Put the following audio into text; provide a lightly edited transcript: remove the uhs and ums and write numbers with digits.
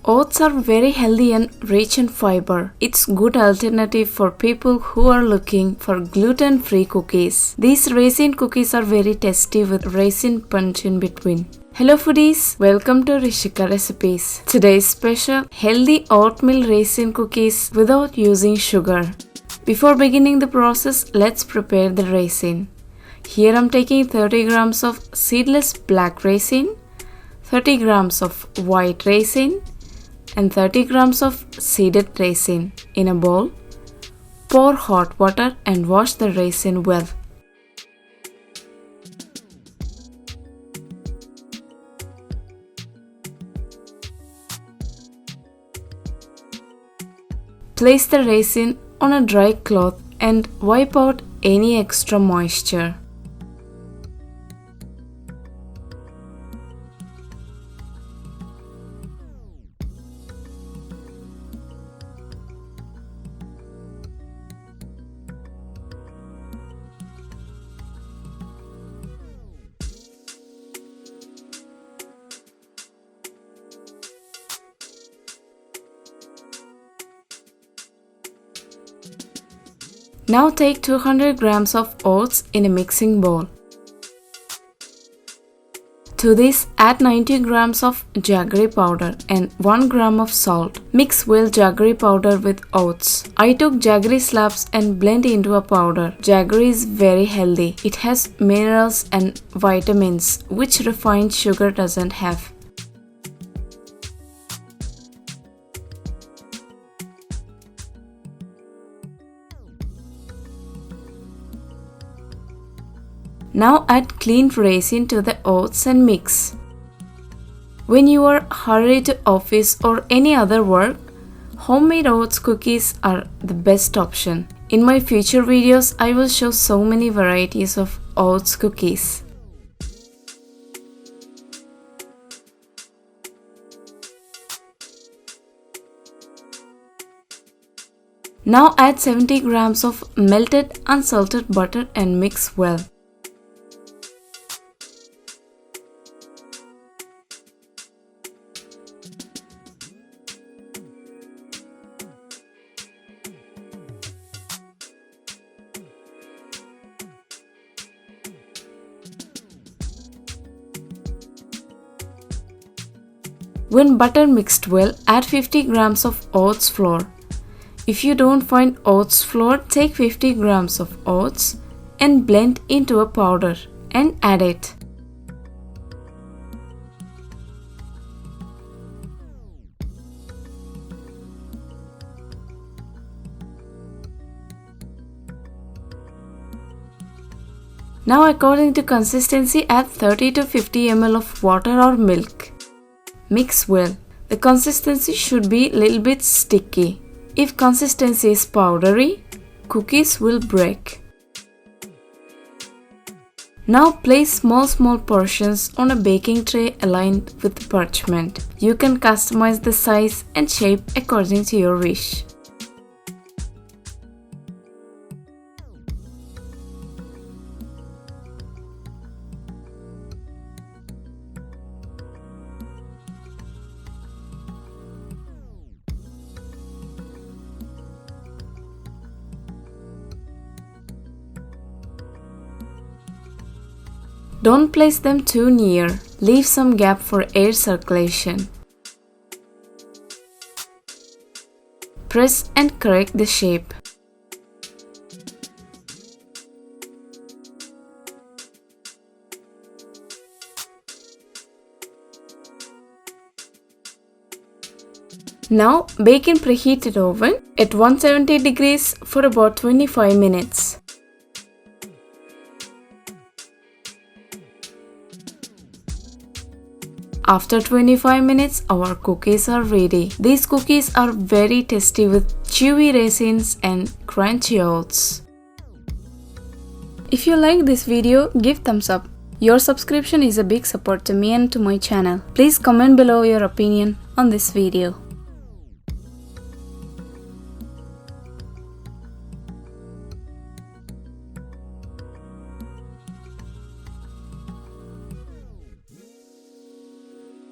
Oats are very healthy and rich in fiber. It's good alternative for people who are looking for gluten-free cookies. These raisin cookies are very tasty with raisin punch in between. Hello foodies, welcome to Rishika recipes. Today's special healthy oatmeal raisin cookies without using sugar. Before beginning the process, let's prepare the raisin. Here I'm taking 30 grams of seedless black raisin, 30 grams of white raisin, and 30 grams of seeded raisin in a bowl. Pour hot water and wash the raisin well. Place the raisin on a dry cloth and wipe out any extra moisture. Now take 200 grams of oats in a mixing bowl. To this, add 90 grams of Jaggery powder and 1 gram of salt. Mix well Jaggery powder with oats. I took Jaggery slabs and blend into a powder. Jaggery is very healthy. It has minerals and vitamins which refined sugar doesn't have. Now add clean raisin to the oats and mix. When you are hurried to office or any other work, homemade oats cookies are the best option. In my future videos, I will show so many varieties of oats cookies. Now add 70 grams of melted unsalted butter and mix well. When butter mixed well, add 50 grams of oats flour. If you don't find oats flour, take 50 grams of oats and blend into a powder and add it. Now according to consistency, add 30 to 50 ml of water or milk. Mix well. The consistency should be a little bit sticky. If consistency is powdery, cookies will break. Now place small portions on a baking tray aligned with parchment. You can customize the size and shape according to your wish. Don't place them too near. Leave some gap for air circulation. Press and correct the shape. Now bake in preheated oven at 170 degrees for about 25 minutes. After 25 minutes, our cookies are ready. These cookies are very tasty with chewy raisins and crunchy oats. If you like this video, give thumbs up. Your subscription is a big support to me and to my channel. Please comment below your opinion on this video.